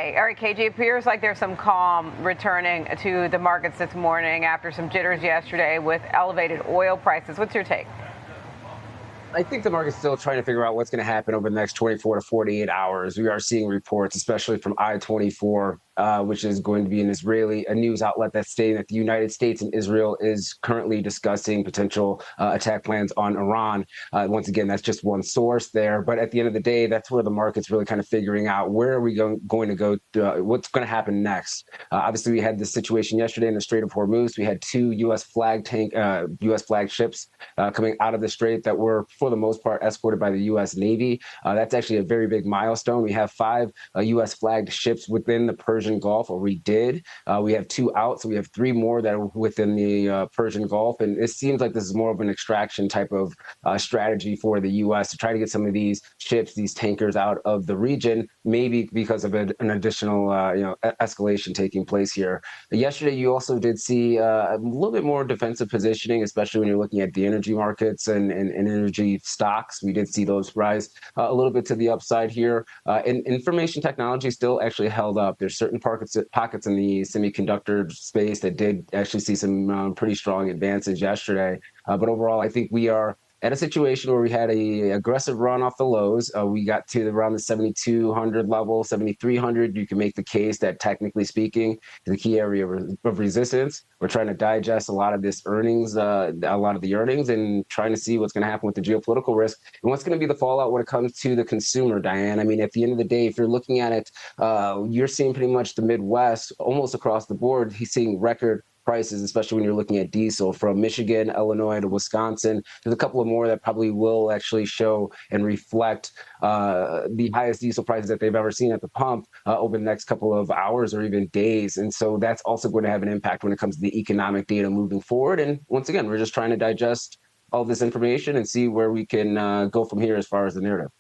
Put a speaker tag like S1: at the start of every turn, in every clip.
S1: Okay. All right, KG, it appears like there's some calm returning to the markets this morning after some jitters yesterday with elevated oil prices. What's your take?
S2: I think the market's still trying to figure out what's going to happen over the next 24 to 48 hours. We are seeing reports, especially from I-24, which is going to be a news outlet that's stating that the United States and Israel is currently discussing potential attack plans on Iran. Once again, that's just one source there. But at the end of the day, that's where the market's really kind of figuring out where are we going to go, what's going to happen next. Obviously, we had this situation yesterday in the Strait of Hormuz. We had two U.S. flagged ships coming out of the strait that were, for the most part, escorted by the U.S. Navy. That's actually a very big milestone. We have 5 U.S. flagged ships within the Persian Gulf, or we did. We have 2 out, so we have 3 more that are within the Persian Gulf. And it seems like this is more of an extraction type of strategy for the U.S. to try to get some of these ships, these tankers out of the region, maybe because of an additional escalation taking place here. Yesterday, you also did see a little bit more defensive positioning, especially when you're looking at the energy markets and energy stocks. We did see those rise a little bit to the upside here. And information technology still actually held up. There's certain pockets in the semiconductor space that did actually see some pretty strong advances yesterday. But overall, I think we are at a situation where we had a aggressive run off the lows. We got to around the 7,200 level, 7,300. You can make the case that, technically speaking, is a key area of resistance. We're trying to digest a lot of this earnings, and trying to see what's going to happen with the geopolitical risk and what's going to be the fallout when it comes to the consumer, Diane. I mean, at the end of the day, if you're looking at it, you're seeing pretty much the Midwest almost across the board. He's seeing record prices, especially when you're looking at diesel from Michigan, Illinois to Wisconsin. There's a couple of more that probably will actually show and reflect the highest diesel prices that they've ever seen at the pump over the next couple of hours or even days. And so that's also going to have an impact when it comes to the economic data moving forward. And once again, we're just trying to digest all this information and see where we can go from here as far as the narrative.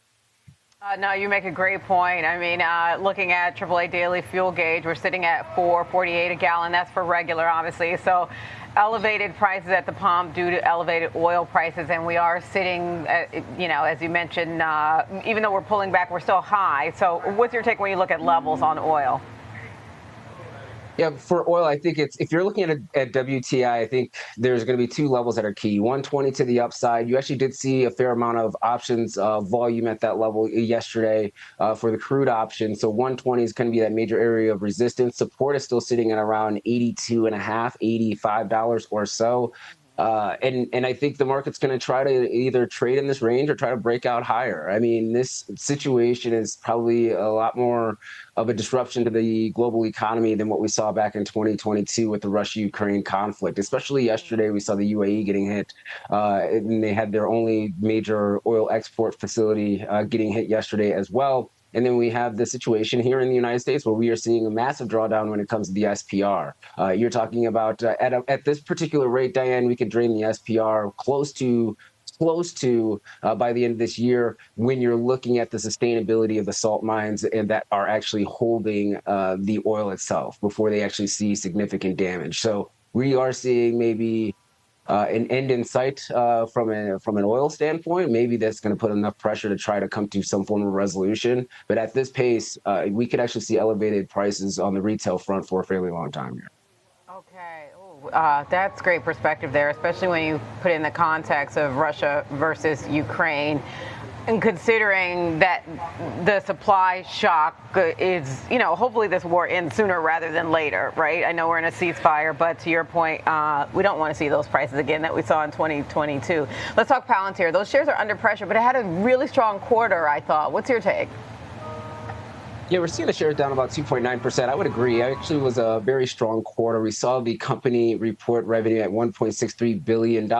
S1: No, you make a great point. I mean, looking at AAA daily fuel gauge, we're sitting at $4.48 a gallon. That's for regular, obviously. So elevated prices at the pump due to elevated oil prices. And we are sitting, as you mentioned, even though we're pulling back, we're still high. So what's your take when you look at levels on oil?
S2: Yeah, for oil, I think if you're looking at WTI, I think there's going to be 2 levels that are key. 120 to the upside. You actually did see a fair amount of options volume at that level yesterday for the crude option. So 120 is going to be that major area of resistance. Support is still sitting at around $82.5, $85 or so. And I think the market's going to try to either trade in this range or try to break out higher. I mean, this situation is probably a lot more of a disruption to the global economy than what we saw back in 2022 with the Russia-Ukraine conflict. Especially yesterday, we saw the UAE getting hit, and they had their only major oil export facility getting hit yesterday as well. And then we have the situation here in the United States where we are seeing a massive drawdown when it comes to the SPR. You're talking about at this particular rate, Diane, we could drain the SPR close to by the end of this year when you're looking at the sustainability of the salt mines and that are actually holding the oil itself before they actually see significant damage. So we are seeing maybe an end in sight from an oil standpoint. Maybe that's going to put enough pressure to try to come to some form of resolution. But at this pace, we could actually see elevated prices on the retail front for a fairly long time here.
S1: Okay. That's great perspective there, especially when you put in the context of Russia versus Ukraine. And considering that the supply shock is, hopefully this war ends sooner rather than later, right? I know we're in a ceasefire, but to your point, we don't want to see those prices again that we saw in 2022. Let's talk Palantir. Those shares are under pressure, but it had a really strong quarter, I thought. What's your take?
S2: Yeah, we're seeing the shares down about 2.9%. I would agree. It actually was a very strong quarter. We saw the company report revenue at $1.63 billion,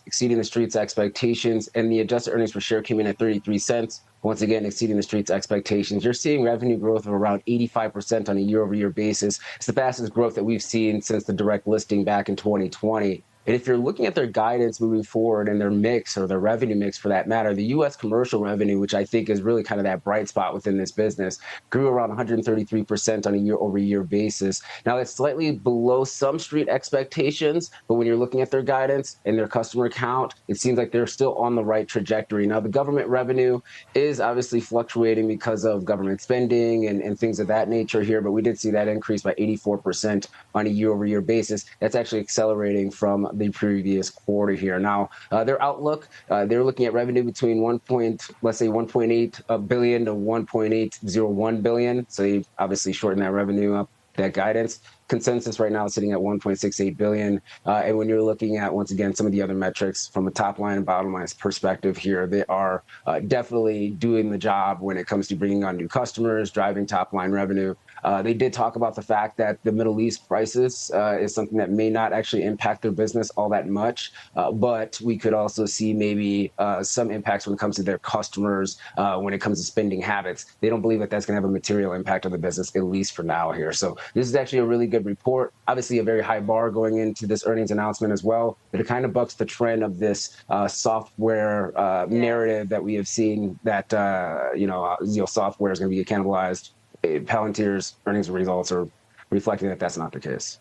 S2: exceeding the street's expectations, and the adjusted earnings per share came in at 33 cents, once again exceeding the street's expectations. You're seeing revenue growth of around 85% on a year-over-year basis. It's the fastest growth that we've seen since the direct listing back in 2020. And if you're looking at their guidance moving forward and their mix or their revenue mix for that matter, the US commercial revenue, which I think is really kind of that bright spot within this business, grew around 133% on a year over year basis. Now, that's slightly below some street expectations, but when you're looking at their guidance and their customer count, it seems like they're still on the right trajectory. Now, the government revenue is obviously fluctuating because of government spending and things of that nature here, but we did see that increase by 84% on a year over year basis. That's actually accelerating from the previous quarter here. Now, their outlook, they're looking at revenue between let's say 1.8 billion to 1.801 billion. So they obviously shorten that revenue up, that guidance. Consensus right now is sitting at 1.68 billion. And when you're looking at, once again, some of the other metrics from a top line and bottom line perspective here, they are definitely doing the job when it comes to bringing on new customers, driving top line revenue. They did talk about the fact that the Middle East crisis is something that may not actually impact their business all that much, but we could also see maybe some impacts when it comes to their customers, when it comes to spending habits. They don't believe that that's going to have a material impact on the business, at least for now here. So this is actually a really good report. Obviously, a very high bar going into this earnings announcement as well, but it kind of bucks the trend of this software narrative that we have seen that software is going to be cannibalized. Palantir's earnings results are reflecting that that's not the case.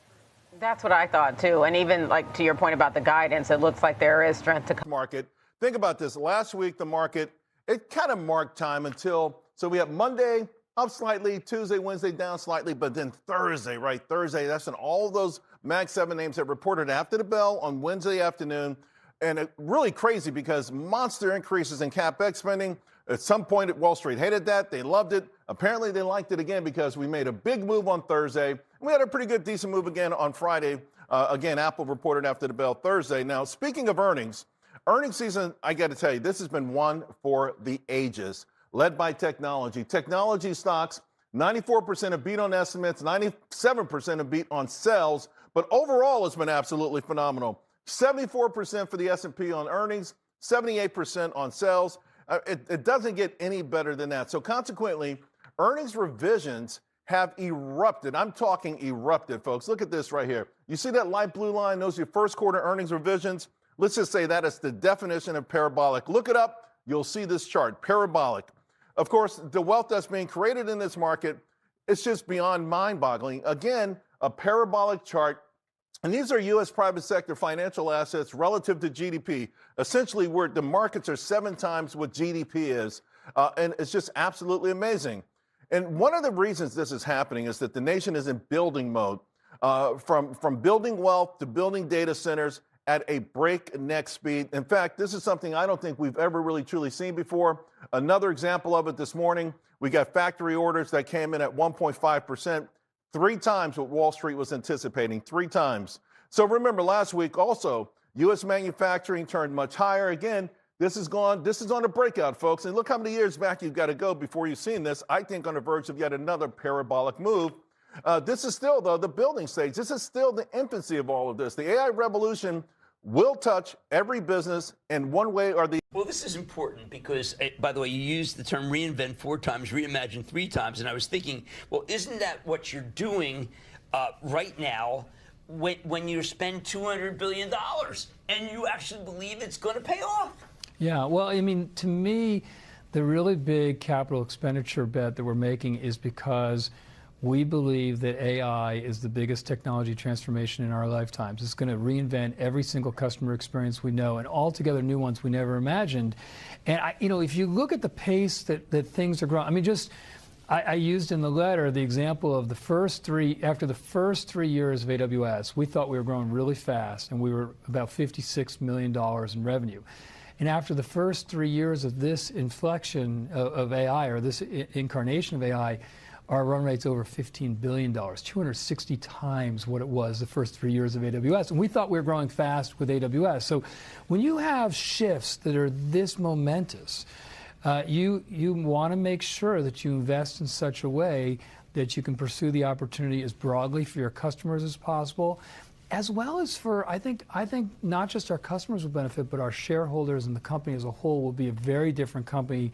S1: That's what I thought too. And even like to your point about the guidance, it looks like there is strength to
S3: market. Think about this. Last week, the market, it kind of marked time so we have Monday up slightly, Tuesday, Wednesday down slightly, but then Thursday, right? Thursday, that's when all those Mag 7 names that reported after the bell on Wednesday afternoon. And it really crazy because monster increases in CapEx spending. At some point at Wall Street hated that. They loved it. Apparently they liked it again because we made a big move on Thursday. We had a pretty good, decent move again on Friday. Again, Apple reported after the bell Thursday. Now, speaking of earnings season, I got to tell you, this has been one for the ages, led by technology. Technology stocks, 94% have beat on estimates, 97% have beat on sales, but overall it's been absolutely phenomenal. 74% for the S&P on earnings, 78% on sales. It doesn't get any better than that. So consequently, earnings revisions have erupted. I'm talking erupted, folks. Look at this right here. You see that light blue line? Those are your first quarter earnings revisions. Let's just say that is the definition of parabolic. Look it up. You'll see this chart, parabolic. Of course, the wealth that's being created in this market, it's just beyond mind-boggling. Again, a parabolic chart. And these are U.S. private sector financial assets relative to GDP. Essentially, where the markets are 7 times what GDP is. And it's just absolutely amazing. And one of the reasons this is happening is that the nation is in building mode, from building wealth to building data centers at a breakneck speed. In fact, this is something I don't think we've ever really truly seen before. Another example of it this morning, we got factory orders that came in at 1.5%. 3 times what Wall Street was anticipating, 3 times. So remember last week also, U.S. manufacturing turned much higher. Again, this is on a breakout, folks. And look how many years back you've got to go before you've seen this. I think on the verge of yet another parabolic move. This is still, though, the building stage. This is still the infancy of all of this. The AI revolution will touch every business in one way or the other.
S4: Well, this is important because, by the way, you used the term reinvent 4 times, reimagine 3 times. And I was thinking, well, isn't that what you're doing right now when you spend $200 billion and you actually believe it's going to pay off?
S5: Yeah, well, I mean, to me, the really big capital expenditure bet that we're making is because we believe that AI is the biggest technology transformation in our lifetimes. It's going to reinvent every single customer experience we know, and altogether new ones we never imagined. And if you look at the pace that things are growing, I mean, I used in the letter the example of after the first 3 years of AWS, we thought we were growing really fast, and we were about $56 million in revenue. And after the first 3 years of this inflection of AI, or this incarnation of AI, our run rate's over $15 billion, 260 times what it was the first 3 years of AWS. And we thought we were growing fast with AWS. So when you have shifts that are this momentous, you want to make sure that you invest in such a way that you can pursue the opportunity as broadly for your customers as possible, as well as for, I think not just our customers will benefit, but our shareholders and the company as a whole will be a very different company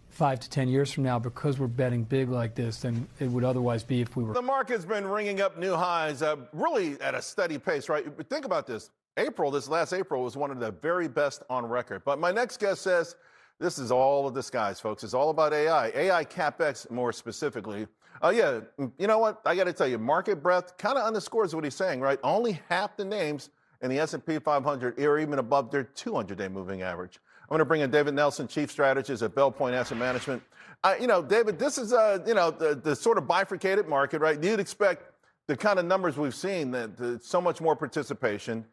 S5: 5 to 10 years from now because we're betting big like this than it would otherwise be if we were.
S3: The market's been ringing up new highs, really at a steady pace, right? But think about this. this last April, was one of the very best on record. But my next guest says this is all a disguise, folks. It's all about AI. AI CapEx more specifically. Yeah, you know what? I got to tell you, market breadth kind of underscores what he's saying, right? Only half the names in the S&P 500 are even above their 200-day moving average. I'm going to bring in David Nelson, Chief Strategist at Bell Point Asset Management. David, this is, the sort of bifurcated market, right? You'd expect the kind of numbers we've seen, that so much more participation.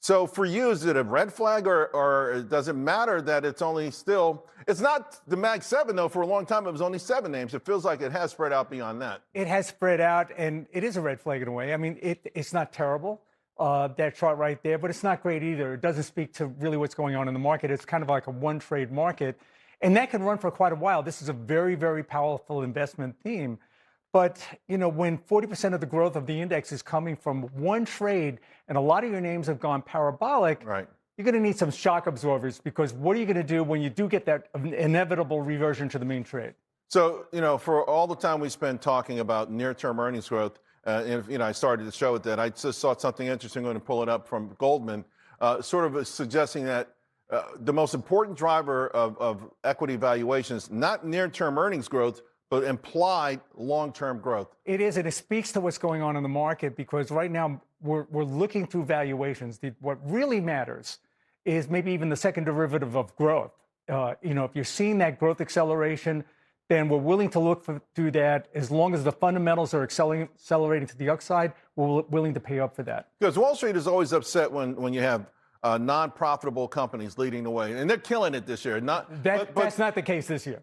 S3: So for you, is it a red flag, or does it matter that it's only still, it's not the Mag 7, though. For a long time, it was only 7 names. It feels like it has spread out beyond that.
S6: It has spread out, and it is a red flag in a way. I mean, it's not terrible, that chart right there, but it's not great either. It doesn't speak to really what's going on in the market. It's kind of like a one-trade market, and that can run for quite a while. This is a very, very powerful investment theme. But, when 40% of the growth of the index is coming from one trade and a lot of your names have gone parabolic,
S3: right,
S6: you're going to need some shock absorbers, because what are you going to do when you do get that inevitable reversion to the main trade?
S3: So, for all the time we spend talking about near-term earnings growth, I started the show with that. I just saw something interesting. I'm going to pull it up from Goldman, sort of suggesting that the most important driver of equity valuations, not near-term earnings growth, but implied long-term growth.
S6: It is, and it speaks to what's going on in the market, because right now we're looking through valuations. What really matters is maybe even the second derivative of growth. If you're seeing that growth acceleration, then we're willing to look through that. As long as the fundamentals are accelerating to the upside, we're willing to pay up for that.
S3: Because Wall Street is always upset when you have non-profitable companies leading the way, and they're killing it this year.
S6: That's not the case this year.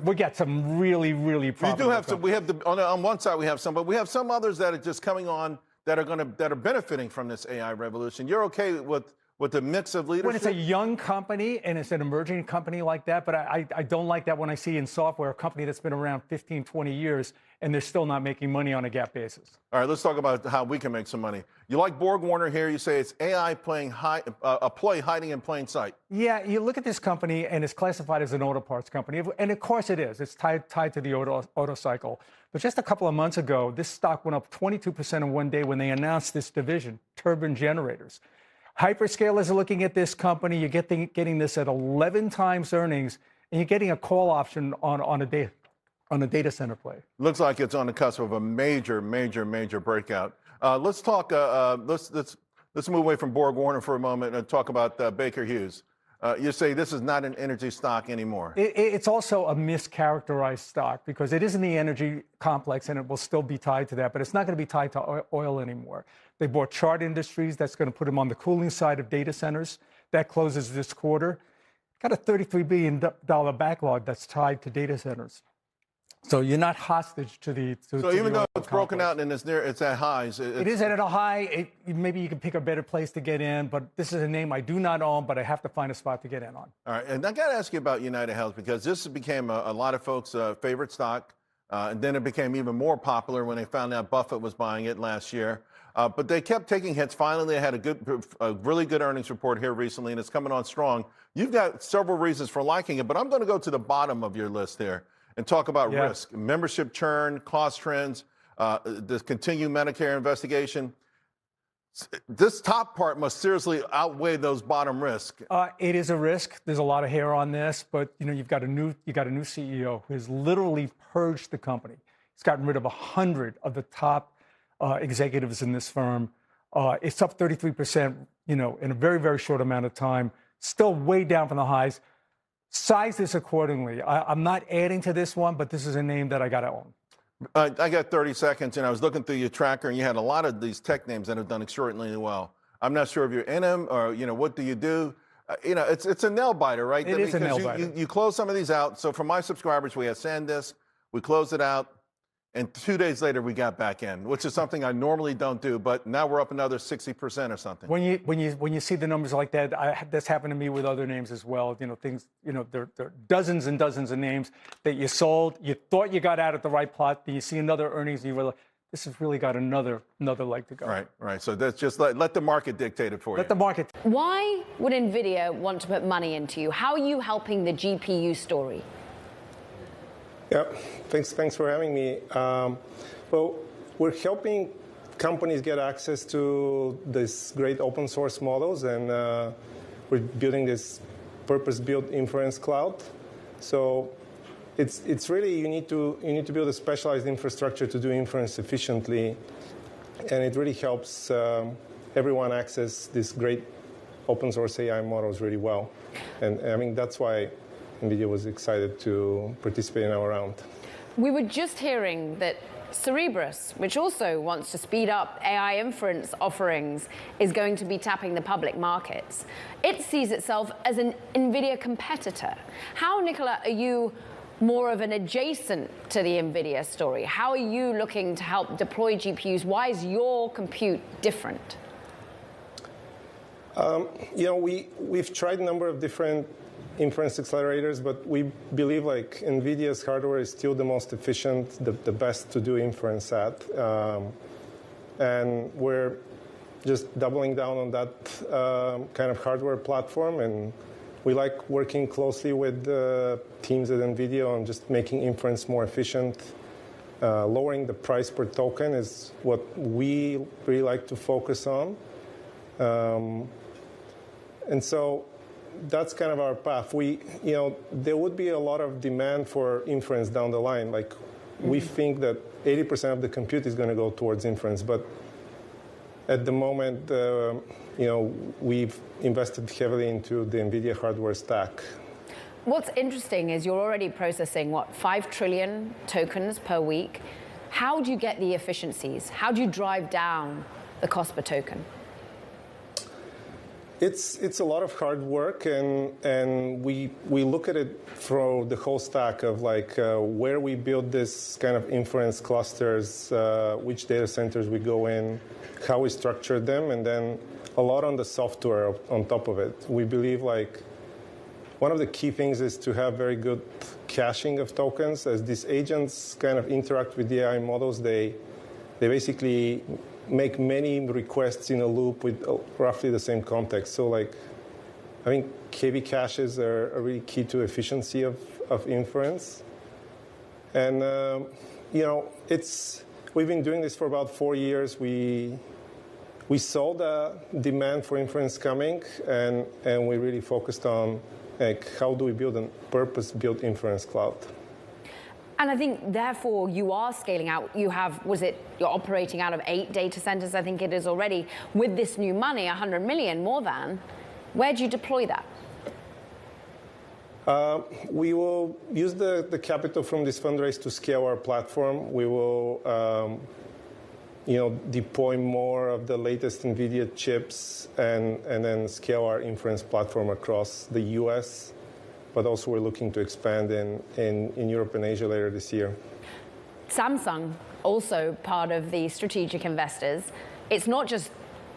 S6: We got some really, really profitable.
S3: We do have some. We have on one side we have some, but we have some others that are just coming on that are benefiting from this AI revolution. You're okay with the mix of leadership?
S6: When it's a young company and it's an emerging company like that, but I don't like that when I see in software a company that's been around 15, 20 years and they're still not making money on a GAAP basis.
S3: All right, let's talk about how we can make some money. You like Borg Warner here. You say it's AI playing a play hiding in plain sight.
S6: Yeah, you look at this company and it's classified as an auto parts company. And of course it is. It's tied to the auto cycle. But just a couple of months ago, this stock went up 22% in one day when they announced this division, turbine generators. Hyperscalers are looking at this company. You're getting this at 11 times earnings, and you're getting a call option on a data center play.
S3: Looks like it's on the cusp of a major breakout. Let's talk. Let's move away from Borg Warner for a moment and talk about Baker Hughes. You say this is not an energy stock anymore.
S6: It's also a mischaracterized stock because it is in the energy complex and it will still be tied to that, but it's not going to be tied to oil anymore. They bought Chart Industries. That's going to put them on the cooling side of data centers. That closes this quarter. Got a $33 billion backlog that's tied to data centers. So you're not hostage to the.
S3: So even though it's broken out and it's at highs.
S6: It is at a high. Maybe you can pick a better place to get in, but this is a name I do not own, but I have to find a spot to get in on.
S3: All right, and I got to ask you about United Health because this became a lot of folks' favorite stock, and then it became even more popular when they found out Buffett was buying it last year. But they kept taking hits. Finally, they had a really good earnings report here recently, and it's coming on strong. You've got several reasons for liking it, but I'm going to go to the bottom of your list here and talk about risk, membership churn, cost trends, the continued Medicare investigation. This top part must seriously outweigh those bottom risks.
S6: It is a risk. There's a lot of hair on this, but you've got a new CEO who has literally purged the company. He's gotten rid of 100 of the top executives in this firm. It's up 33%, in a very, very short amount of time. Still way down from the highs. Size this accordingly. I'm not adding to this one, but this is a name that I got to own.
S3: I got 30 seconds, and I was looking through your tracker, and you had a lot of these tech names that have done extraordinarily well. I'm not sure if you're in them or, what do you do? It's a nail biter, right?
S6: It is a nail biter.
S3: You close some of these out. So for my subscribers, we had SanDisk. We closed it out. And 2 days later, we got back in, which is something I normally don't do. But now we're up another 60% or something.
S6: When you see the numbers like that, that's happened to me with other names as well. There are dozens and dozens of names that you sold. You thought you got out at the right plot. Then you see another earnings, and you realize this has really got another leg to go.
S3: Right. So that's just let the market dictate it for you.
S6: Let the market.
S7: Why would Nvidia want to put money into you? How are you helping the GPU story?
S8: Yep. Thanks for having me. Well, we're helping companies get access to this great open source models, and we're building this purpose-built inference cloud. So it's really you need to build a specialized infrastructure to do inference efficiently, and it really helps everyone access this great open source AI models really well. And I mean that's why NVIDIA was excited to participate in our round.
S7: We were just hearing that Cerebras, which also wants to speed up AI inference offerings, is going to be tapping the public markets. It sees itself as an NVIDIA competitor. How, Nicola, are you more of an adjacent to the NVIDIA story? How are you looking to help deploy GPUs? Why is your compute different? We've tried a number of different inference accelerators, but we believe like NVIDIA's hardware is still the most efficient, the best to do inference at. And we're just doubling down on that kind of hardware platform. And we like working closely with the teams at NVIDIA on just making inference more efficient. Lowering the price per token is what we really like to focus on. And so that's kind of our path. There would be a lot of demand for inference down the line. Like, we think that 80% of the compute is going to go towards inference, but at the moment, we've invested heavily into the NVIDIA hardware stack. What's interesting is you're already processing, 5 trillion tokens per week. How do you get the efficiencies? How do you drive down the cost per token?
S8: It's a lot of hard work, and we look at it through the whole stack of like where we build this kind of inference clusters, which data centers we go in, how we structure them, and then a lot on the software on top of it. We believe like one of the key things is to have very good caching of tokens. As these agents kind of interact with the AI models, they basically make many requests in a loop with roughly the same context. So like, I think KV caches are really key to efficiency of inference. And, we've been doing this for about 4 years. We saw the demand for inference coming, and we really focused on like, how do we build a purpose-built inference cloud?
S7: And I think, therefore, you are scaling out. You're operating out of 8 data centers, I think it is already. With this new money, 100 million, more than, where do you deploy that?
S8: We will use the capital from this fundraise to scale our platform. We will, deploy more of the latest NVIDIA chips and then scale our inference platform across the US. But also we're looking to expand in Europe and Asia later this year.
S7: Samsung, also part of the strategic investors. It's not just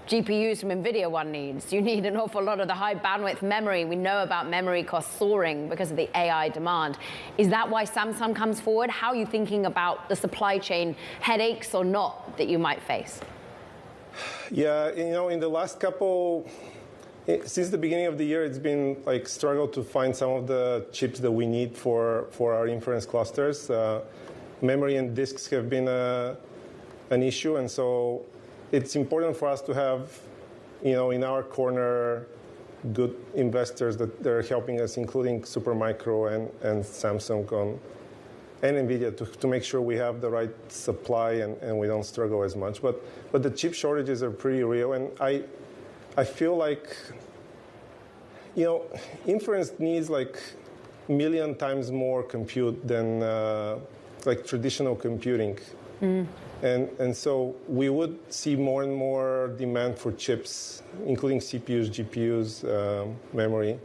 S7: GPUs from NVIDIA one needs. You need an awful lot of the high bandwidth memory. We know about memory costs soaring because of the AI demand. Is that why Samsung comes forward? How are you thinking about the supply chain headaches or not that you might face?
S8: Yeah, in the last since the beginning of the year, it's been like struggle to find some of the chips that we need for our inference clusters. Memory and disks have been an issue, and so it's important for us to have, in our corner, good investors that are helping us, including Supermicro and Samsung and NVIDIA, to make sure we have the right supply and we don't struggle as much. But the chip shortages are pretty real, and I feel like, inference needs like 1 million times more compute than like traditional computing. And so we would see more and more demand for chips, including CPUs, GPUs, memory.